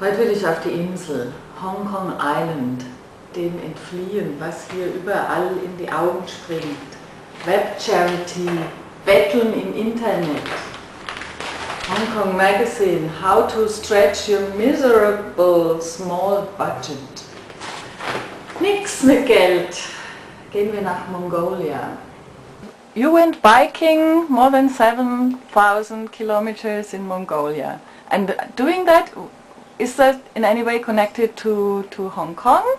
Heute will ich auf die Insel, Hong Kong Island, dem entfliehen, was hier überall in die Augen springt. Web Charity, Betteln im Internet. Hong Kong Magazine, How to Stretch Your Miserable Small Budget. Nix mit Geld. Gehen wir nach Mongolia. You went biking more than 7,000 kilometers in Mongolia. And doing that, is that in any way connected to Hong Kong?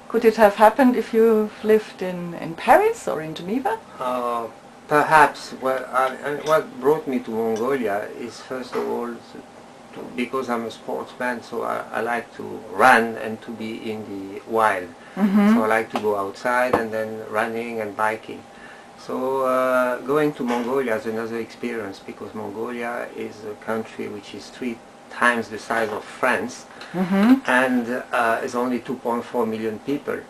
Could it have happened if you lived in Paris or in Geneva? Perhaps. What brought me to Mongolia is first of all because I'm a sportsman, so I like to run and to be in the wild. Mm-hmm. So I like to go outside and then running and biking. So going to Mongolia is another experience because Mongolia is a country which is 3 times the size of France, mm-hmm. and is only 2.4 million people,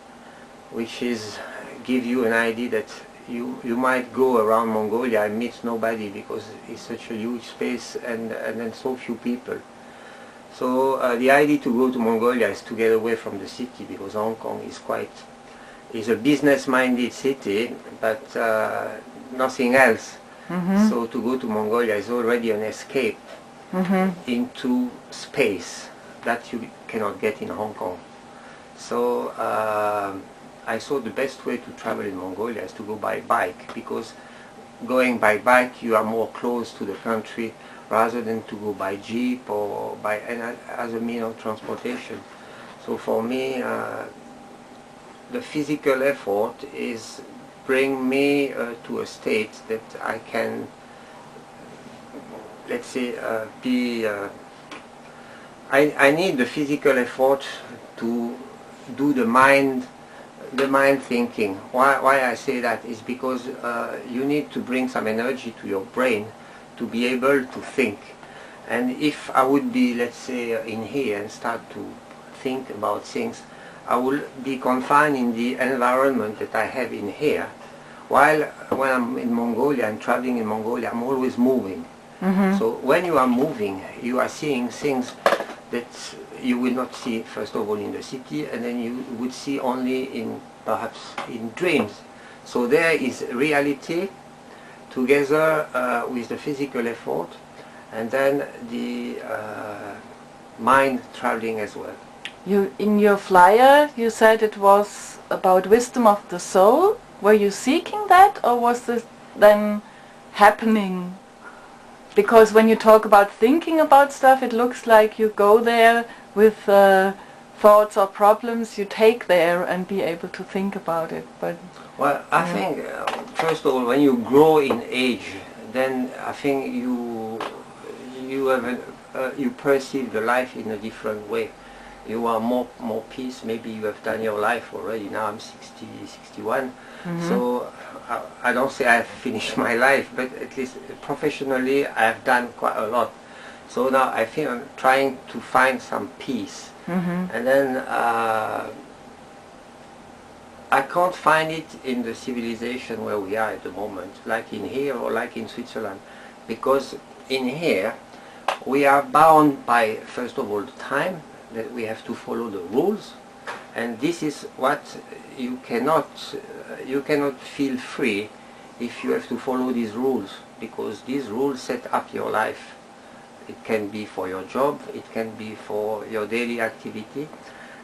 which is give you an idea that you might go around Mongolia and meet nobody because it's such a huge space and then so few people. So the idea to go to Mongolia is to get away from the city because Hong Kong is a business-minded city, but nothing else. Mm-hmm. So to go to Mongolia is already an escape, mm-hmm. into space that you cannot get in Hong Kong. So I saw the best way to travel in Mongolia is to go by bike, because going by bike you are more close to the country rather than to go by jeep or by any other means of transportation. So for me, the physical effort is bring me to a state that I can, let's say, I need the physical effort to do the mind thinking. Why I say that is because you need to bring some energy to your brain to be able to think. And if I would be, let's say, in here and start to think about things, I will be confined in the environment that I have in here. While when I'm in Mongolia and traveling in Mongolia, I'm always moving. Mm-hmm. So when you are moving, you are seeing things that you will not see, first of all, in the city, and then you would see only perhaps in dreams. So there is reality together with the physical effort, and then the mind traveling as well. In your flyer, you said it was about wisdom of the soul. Were you seeking that, or was this then happening? Because when you talk about thinking about stuff, it looks like you go there with thoughts or problems you take there and be able to think about it. But well, I think first of all, when you grow in age, then I think you perceive the life in a different way. You are more peace. Maybe you have done your life already. Now I'm 61. Mm-hmm. So I don't say I've finished my life, but at least professionally I have done quite a lot. So now I think I'm trying to find some peace. Mm-hmm. And then I can't find it in the civilization where we are at the moment, like in here or like in Switzerland, because in here we are bound by, first of all, the time, that we have to follow the rules, and this is what you cannot feel free if you have to follow these rules, because these rules set up your life. It can be for your job, it can be for your daily activity.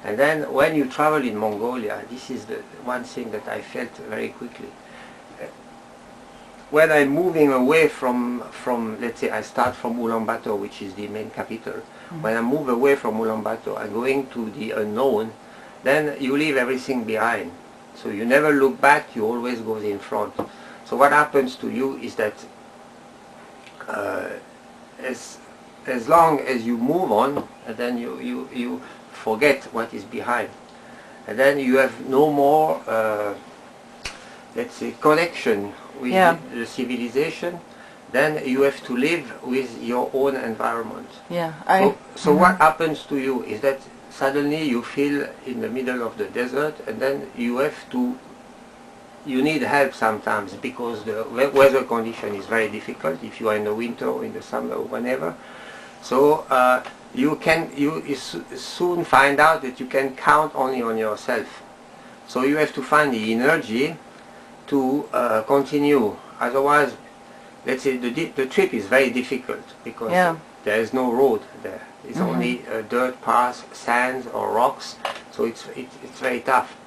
And then when you travel in Mongolia, this is the one thing that I felt very quickly. When I'm moving away from let's say I start from Ulaanbaatar, which is the main capital. Mm-hmm. When I move away from Ulaanbaatar and going to the unknown, then you leave everything behind. So you never look back, you always go in front. So what happens to you is that as long as you move on, and then you forget what is behind. And then you have no more, let's say, connection with the civilization. Then you have to live with your own environment. Yeah. So mm-hmm. What happens to you is that suddenly you feel in the middle of the desert, and then you need help sometimes because the weather condition is very difficult if you are in the winter or in the summer or whenever. So you soon find out that you can count only on yourself. So you have to find the energy to continue. Otherwise, let's say the trip is very difficult because there is no road there. It's only dirt paths, sands or rocks. So it's very tough.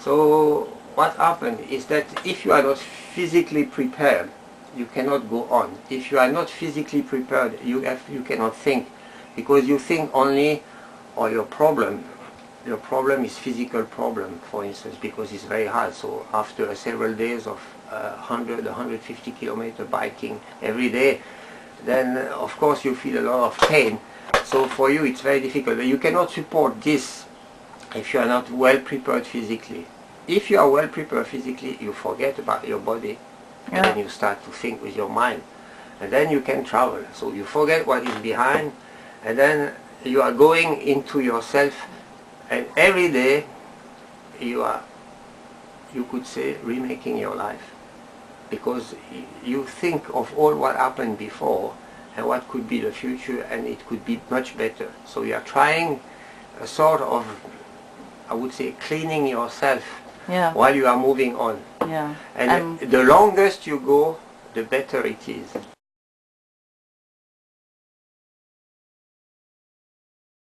So what happened is that if you are not physically prepared, you cannot go on. If you are not physically prepared, you cannot think, because you think only on your problem. Your problem is physical problem, for instance, because it's very hard. So after several days of 150 kilometer biking every day, then of course you feel a lot of pain. So for you it's very difficult. You cannot support this if you are not well prepared physically. If you are well prepared physically, you forget about your body, and then you start to think with your mind, and then you can travel. So you forget what is behind, and then you are going into yourself, and every day you are, you could say, remaking your life, because you think of all what happened before and what could be the future, and it could be much better. So you are trying a sort of, I would say, cleaning yourself while you are moving on. And the longest you go, the better it is.